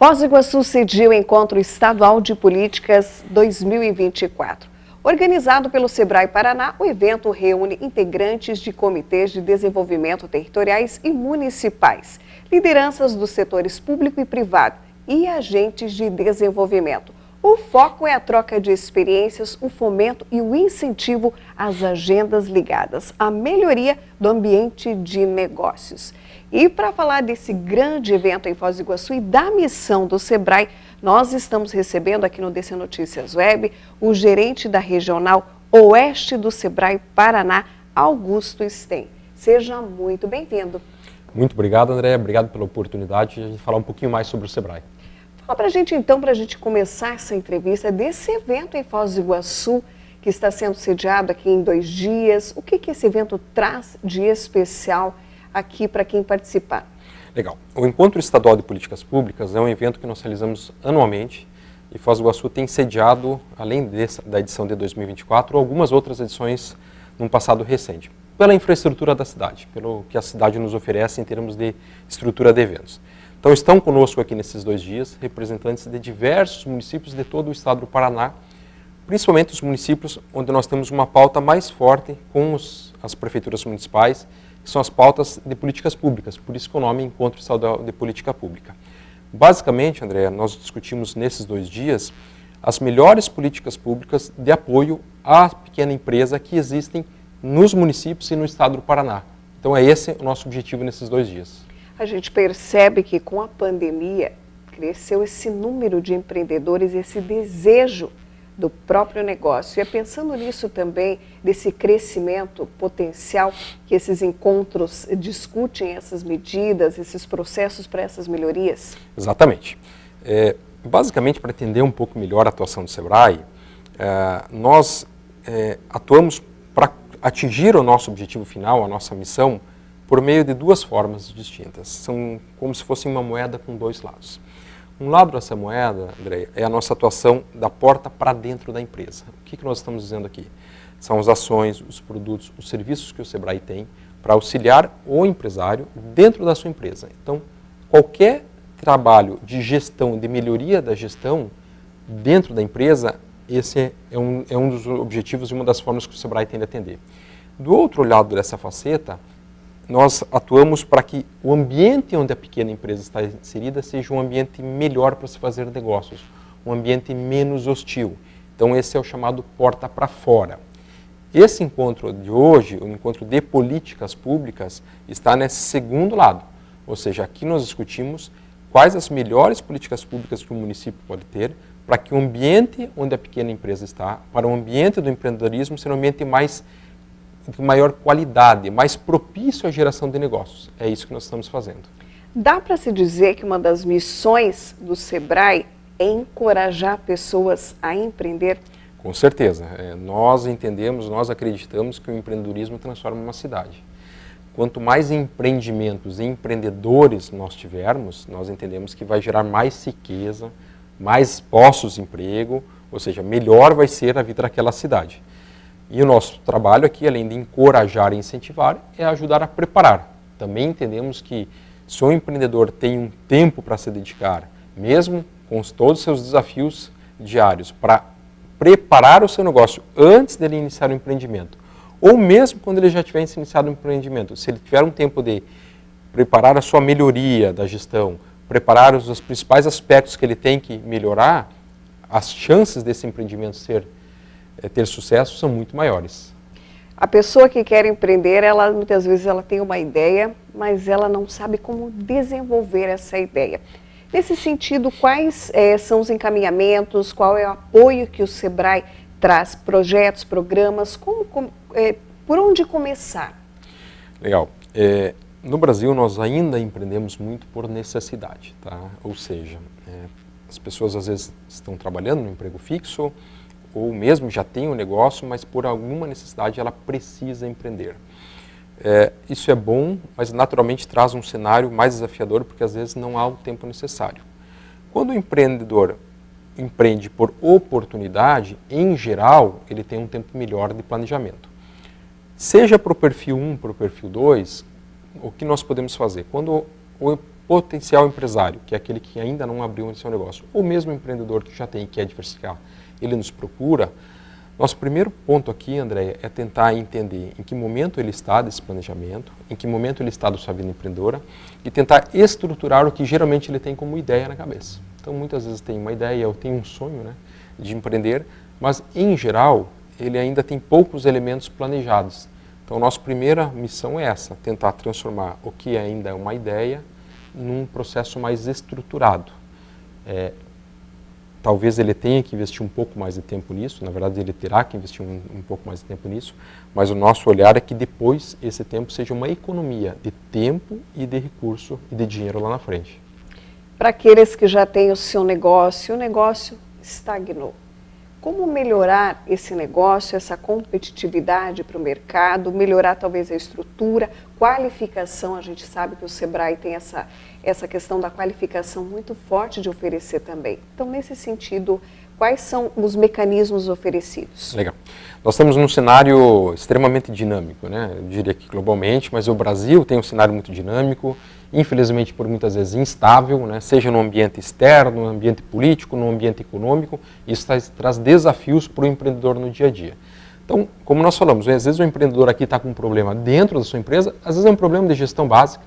Foz do Iguaçu sediou o Encontro Estadual de Políticas 2024. Organizado pelo Sebrae Paraná, o evento reúne integrantes de comitês de desenvolvimento territoriais e municipais, lideranças dos setores público e privado e agentes de desenvolvimento. O foco é a troca de experiências, o fomento e o incentivo às agendas ligadas à melhoria do ambiente de negócios. E para falar desse grande evento em Foz do Iguaçu e da missão do Sebrae, nós estamos recebendo aqui no DC Notícias Web o gerente da Regional Oeste do Sebrae Paraná, Augusto Sten. Seja muito bem-vindo. Muito obrigado, André. Obrigado pela oportunidade de a gente falar um pouquinho mais sobre o Sebrae. Fala para a gente então, para a gente começar essa entrevista desse evento em Foz do Iguaçu, que está sendo sediado aqui em 2 dias. O que esse evento traz de especial aqui para quem participar? Legal. O Encontro Estadual de Políticas Públicas é um evento que nós realizamos anualmente e Foz do Iguaçu tem sediado, além da edição de 2024, algumas outras edições num passado recente, pela infraestrutura da cidade, pelo que a cidade nos oferece em termos de estrutura de eventos. Então estão conosco aqui nesses 2 dias representantes de diversos municípios de todo o estado do Paraná, principalmente os municípios onde nós temos uma pauta mais forte com as prefeituras municipais, que são as pautas de políticas públicas, por isso que o nome é Encontro Estadual de Política Pública. Basicamente, André, nós discutimos nesses 2 dias as melhores políticas públicas de apoio à pequena empresa que existem nos municípios e no estado do Paraná. Então é esse o nosso objetivo nesses 2 dias. A gente percebe que com a pandemia cresceu esse número de empreendedores, esse desejo do próprio negócio. E é pensando nisso também, desse crescimento potencial, que esses encontros discutem essas medidas, esses processos para essas melhorias? Exatamente. Basicamente, para entender um pouco melhor a atuação do Sebrae, nós atuamos para atingir o nosso objetivo final, a nossa missão, por meio de 2 formas distintas. São como se fosse uma moeda com 2 lados. Um lado dessa moeda, André, é a nossa atuação da porta para dentro da empresa. O que nós estamos dizendo aqui? São as ações, os produtos, os serviços que o Sebrae tem para auxiliar o empresário dentro da sua empresa. Então, qualquer trabalho de gestão, de melhoria da gestão dentro da empresa, esse é um dos objetivos e uma das formas que o Sebrae tem de atender. Do outro lado dessa faceta, nós atuamos para que o ambiente onde a pequena empresa está inserida seja um ambiente melhor para se fazer negócios, um ambiente menos hostil. Então esse é o chamado porta para fora. Esse encontro de hoje, o encontro de políticas públicas, está nesse segundo lado. Ou seja, aqui nós discutimos quais as melhores políticas públicas que o município pode ter para que o ambiente onde a pequena empresa está, para o ambiente do empreendedorismo, seja um ambiente de maior qualidade, mais propício à geração de negócios. É isso que nós estamos fazendo. Dá para se dizer que uma das missões do Sebrae é encorajar pessoas a empreender? Com certeza. Nós entendemos, nós acreditamos que o empreendedorismo transforma uma cidade. Quanto mais empreendimentos e empreendedores nós tivermos, nós entendemos que vai gerar mais riqueza, mais postos de emprego, ou seja, melhor vai ser a vida daquela cidade. E o nosso trabalho aqui, além de encorajar e incentivar, é ajudar a preparar. Também entendemos que se o empreendedor tem um tempo para se dedicar, mesmo com todos os seus desafios diários, para preparar o seu negócio antes dele iniciar o empreendimento, ou mesmo quando ele já tiver iniciado o empreendimento, se ele tiver um tempo de preparar a sua melhoria da gestão, preparar os principais aspectos que ele tem que melhorar, as chances desse empreendimento ter sucesso são muito maiores. A pessoa que quer empreender, muitas vezes ela tem uma ideia, mas ela não sabe como desenvolver essa ideia. Nesse sentido, quais são os encaminhamentos, qual é o apoio que o Sebrae traz, projetos, programas, por onde começar? Legal. No Brasil, nós ainda empreendemos muito por necessidade, tá? Ou seja, as pessoas às vezes estão trabalhando no emprego fixo, ou mesmo já tem um negócio, mas por alguma necessidade ela precisa empreender. Isso é bom, mas naturalmente traz um cenário mais desafiador, porque às vezes não há o tempo necessário. Quando o empreendedor empreende por oportunidade, em geral, ele tem um tempo melhor de planejamento. Seja para o perfil 1, para o perfil 2, o que nós podemos fazer? Quando o potencial empresário, que é aquele que ainda não abriu o seu negócio, ou mesmo o empreendedor que já tem e quer diversificar, ele nos procura. Nosso primeiro ponto aqui, André, é tentar entender em que momento ele está desse planejamento, em que momento ele está da sua vida empreendedora e tentar estruturar o que geralmente ele tem como ideia na cabeça. Então, muitas vezes tem uma ideia ou tem um sonho, né, de empreender, mas, em geral, ele ainda tem poucos elementos planejados. Então, nossa primeira missão é essa, tentar transformar o que ainda é uma ideia num processo mais estruturado. Talvez ele tenha que investir um pouco mais de tempo nisso, na verdade ele terá que investir um pouco mais de tempo nisso, mas o nosso olhar é que depois esse tempo seja uma economia de tempo e de recurso e de dinheiro lá na frente. Para aqueles que já têm o seu negócio, o negócio estagnou. Como melhorar esse negócio, essa competitividade para o mercado, melhorar talvez a estrutura, qualificação? A gente sabe que o Sebrae tem essa questão da qualificação muito forte de oferecer também. Então, nesse sentido, quais são os mecanismos oferecidos? Legal. Nós estamos num cenário extremamente dinâmico, né? Eu diria que globalmente, mas o Brasil tem um cenário muito dinâmico, infelizmente por muitas vezes instável, né? Seja no ambiente externo, no ambiente político, no ambiente econômico. Isso traz desafios para o empreendedor no dia a dia. Então, como nós falamos, às vezes o empreendedor aqui está com um problema dentro da sua empresa, às vezes é um problema de gestão básica,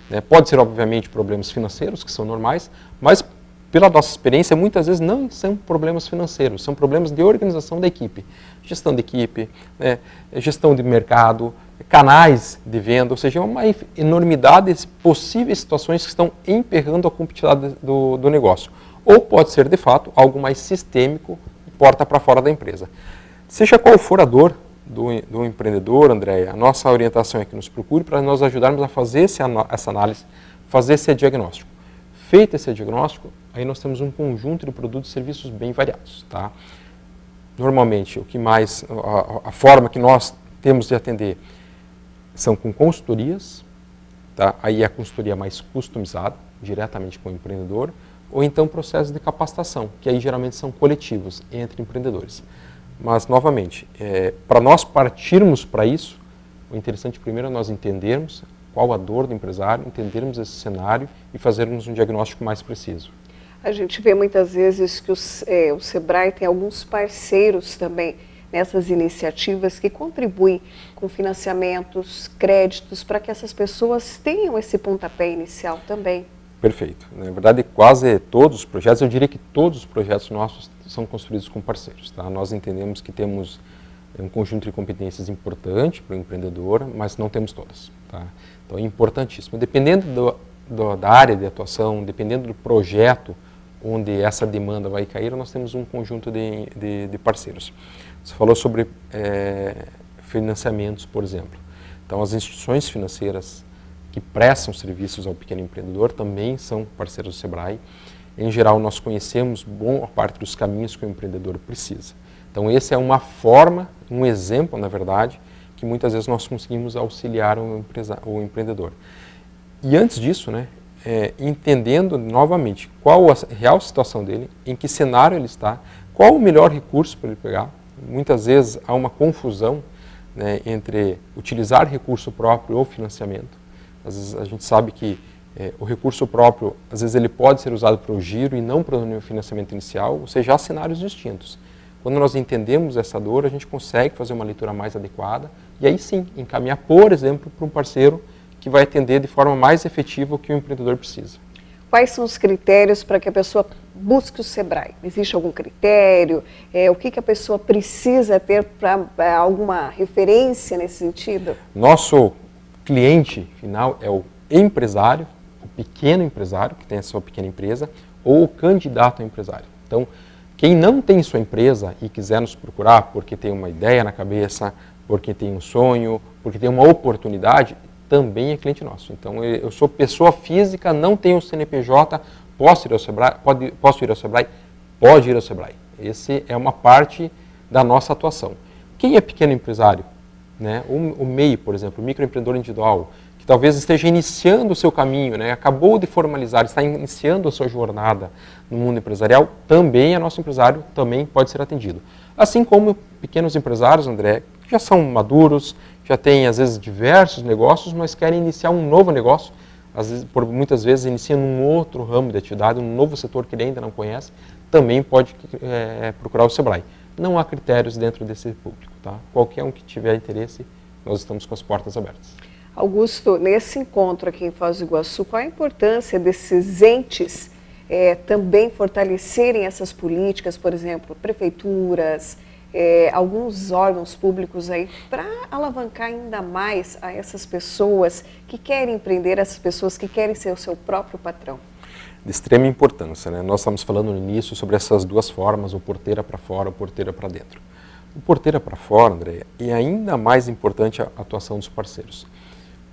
né? Pode ser, obviamente, problemas financeiros, que são normais, mas pela nossa experiência, muitas vezes não são problemas financeiros, são problemas de organização da equipe. Gestão de equipe, né, gestão de mercado, canais de venda, ou seja, uma enormidade de possíveis situações que estão emperrando a competitividade do negócio. Ou pode ser, de fato, algo mais sistêmico, porta para fora da empresa. Seja qual for a dor do empreendedor, André, a nossa orientação é que nos procure para nós ajudarmos a fazer essa análise, fazer esse diagnóstico. Feito esse diagnóstico, aí nós temos um conjunto de produtos e serviços bem variados, tá? Normalmente, a forma que nós temos de atender são com consultorias, tá? Aí é a consultoria mais customizada, diretamente com o empreendedor, ou então processos de capacitação, que aí geralmente são coletivos entre empreendedores. Mas, novamente, para nós partirmos para isso, o interessante primeiro é nós entendermos qual a dor do empresário, entendermos esse cenário e fazermos um diagnóstico mais preciso. A gente vê muitas vezes que o Sebrae tem alguns parceiros também nessas iniciativas que contribuem com financiamentos, créditos, para que essas pessoas tenham esse pontapé inicial também. Perfeito. Na verdade, quase todos os projetos, eu diria que todos os projetos nossos são construídos com parceiros. Tá? Nós entendemos que temos um conjunto de competências importante para o empreendedor, mas não temos todas. Tá? Então é importantíssimo. Dependendo da área de atuação, dependendo do projeto onde essa demanda vai cair, nós temos um conjunto de parceiros. Você falou sobre financiamentos, por exemplo. Então as instituições financeiras que prestam serviços ao pequeno empreendedor também são parceiros do Sebrae. Em geral, nós conhecemos boa parte dos caminhos que o empreendedor precisa. Então essa é uma forma, um exemplo, na verdade, que muitas vezes nós conseguimos auxiliar o empreendedor. E antes disso, né, entendendo novamente qual a real situação dele, em que cenário ele está, qual o melhor recurso para ele pegar. Muitas vezes há uma confusão, né, entre utilizar recurso próprio ou financiamento. Às vezes a gente sabe que o recurso próprio, às vezes ele pode ser usado para o giro e não para o financiamento inicial, ou seja, há cenários distintos. Quando nós entendemos essa dor, a gente consegue fazer uma leitura mais adequada e aí sim, encaminhar, por exemplo, para um parceiro que vai atender de forma mais efetiva o que o empreendedor precisa. Quais são os critérios para que a pessoa busque o Sebrae? Existe algum critério? O que a pessoa precisa ter para alguma referência nesse sentido? Nosso cliente final é o empresário, o pequeno empresário que tem a sua pequena empresa ou o candidato a empresário. Então, quem não tem sua empresa e quiser nos procurar porque tem uma ideia na cabeça, porque tem um sonho, porque tem uma oportunidade, também é cliente nosso. Então, eu sou pessoa física, não tenho CNPJ, posso ir ao Sebrae? Posso ir ao Sebrae? Pode ir ao Sebrae. Essa é uma parte da nossa atuação. Quem é pequeno empresário? Né? O MEI, por exemplo, o microempreendedor individual, que talvez esteja iniciando o seu caminho, né? Acabou de formalizar, está iniciando a sua jornada no mundo empresarial, também é nosso empresário, também pode ser atendido. Assim como pequenos empresários, André, que já são maduros, já têm às vezes diversos negócios, mas querem iniciar um novo negócio, às vezes, muitas vezes inicia num outro ramo de atividade, um novo setor que ele ainda não conhece, também pode procurar o SEBRAE. Não há critérios dentro desse público, tá? Qualquer um que tiver interesse, nós estamos com as portas abertas. Augusto, nesse encontro aqui em Foz do Iguaçu, qual a importância desses entes também fortalecerem essas políticas, por exemplo, prefeituras, alguns órgãos públicos aí, para alavancar ainda mais a essas pessoas que querem empreender, essas pessoas que querem ser o seu próprio patrão? De extrema importância, né? Nós estamos falando no início sobre essas duas formas, o porteira para fora, o porteira para dentro. O porteira para fora, André, é ainda mais importante a atuação dos parceiros.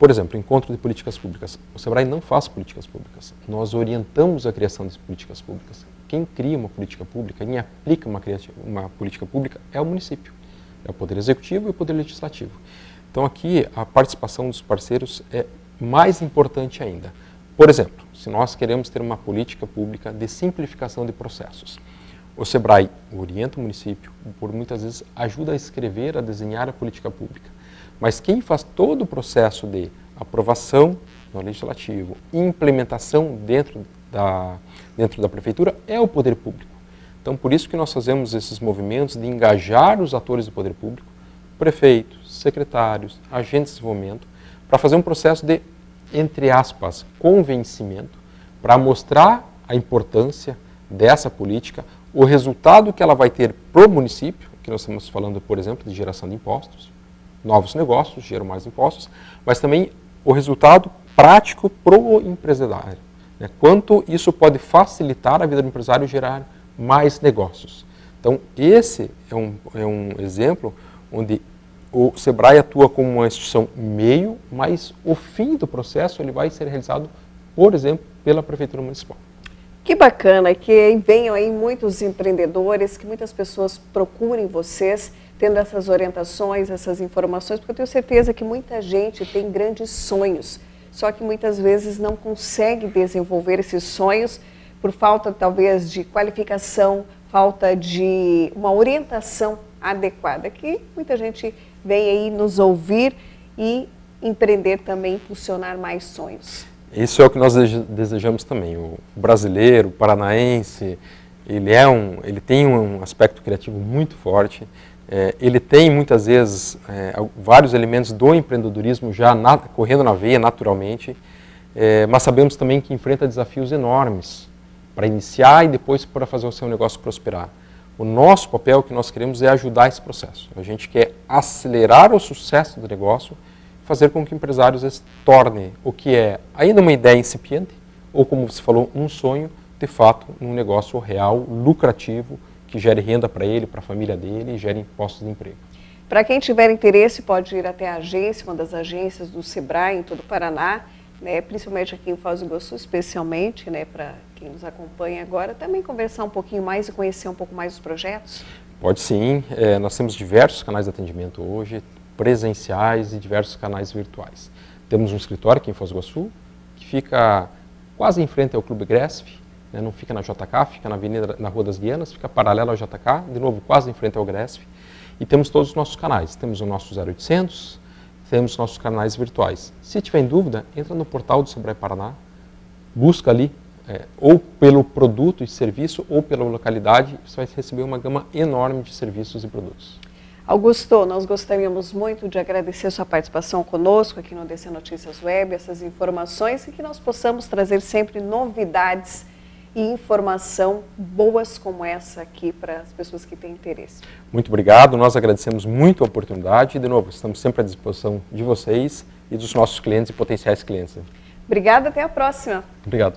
Por exemplo, encontro de políticas públicas. O SEBRAE não faz políticas públicas. Nós orientamos a criação de políticas públicas. Quem cria uma política pública, quem aplica uma política pública é o município. É o Poder Executivo e o Poder Legislativo. Então aqui a participação dos parceiros é mais importante ainda. Por exemplo, se nós queremos ter uma política pública de simplificação de processos, o SEBRAE orienta o município, por muitas vezes ajuda a escrever, a desenhar a política pública. Mas quem faz todo o processo de aprovação no legislativo e implementação dentro da prefeitura é o poder público. Então, por isso que nós fazemos esses movimentos de engajar os atores do poder público, prefeitos, secretários, agentes de desenvolvimento, para fazer um processo de, entre aspas, convencimento, para mostrar a importância dessa política, o resultado que ela vai ter para o município, que nós estamos falando, por exemplo, de geração de impostos, novos negócios geram mais impostos, mas também o resultado prático para o empresário. Né? Quanto isso pode facilitar a vida do empresário e gerar mais negócios. Então, esse é um exemplo onde o SEBRAE atua como uma instituição meio, mas o fim do processo ele vai ser realizado, por exemplo, pela Prefeitura Municipal. Que bacana que venham aí muitos empreendedores, que muitas pessoas procurem vocês, tendo essas orientações, essas informações, porque eu tenho certeza que muita gente tem grandes sonhos, só que muitas vezes não consegue desenvolver esses sonhos por falta talvez de qualificação, falta de uma orientação adequada, que muita gente vem aí nos ouvir e empreender também, impulsionar mais sonhos. Isso é o que nós desejamos também. O brasileiro, o paranaense, ele tem um aspecto criativo muito forte. Ele tem muitas vezes vários elementos do empreendedorismo já correndo na veia naturalmente, mas sabemos também que enfrenta desafios enormes para iniciar e depois para fazer o seu negócio prosperar. O nosso papel, que nós queremos, é ajudar esse processo. A gente quer acelerar o sucesso do negócio, fazer com que o empresário torne o que é ainda uma ideia incipiente, ou como você falou, um sonho, de fato, um negócio real, lucrativo, que gere renda para ele, para a família dele e gere postos de emprego. Para quem tiver interesse, pode ir até a agência, uma das agências do SEBRAE em todo o Paraná, né, principalmente aqui em Foz do Iguaçu, especialmente, né, para quem nos acompanha agora, também conversar um pouquinho mais e conhecer um pouco mais os projetos? Pode sim, nós temos diversos canais de atendimento hoje, presenciais e diversos canais virtuais. Temos um escritório aqui em Foz do Iguaçu, que fica quase em frente ao Clube Gresf, né, não fica na JK, fica na Rua das Guianas, fica paralelo ao JK, de novo quase em frente ao Gresf. E temos todos os nossos canais, temos o nosso 0800, temos nossos canais virtuais. Se tiver em dúvida, entra no portal do SEBRAE Paraná, busca ali, ou pelo produto e serviço, ou pela localidade, você vai receber uma gama enorme de serviços e produtos. Augusto, nós gostaríamos muito de agradecer sua participação conosco aqui no DC Notícias Web, essas informações e que nós possamos trazer sempre novidades e informação boas como essa aqui para as pessoas que têm interesse. Muito obrigado, nós agradecemos muito a oportunidade e, de novo, estamos sempre à disposição de vocês e dos nossos clientes e potenciais clientes. Obrigada, até a próxima. Obrigado.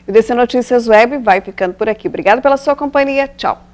O DC Notícias Web vai ficando por aqui. Obrigada pela sua companhia. Tchau.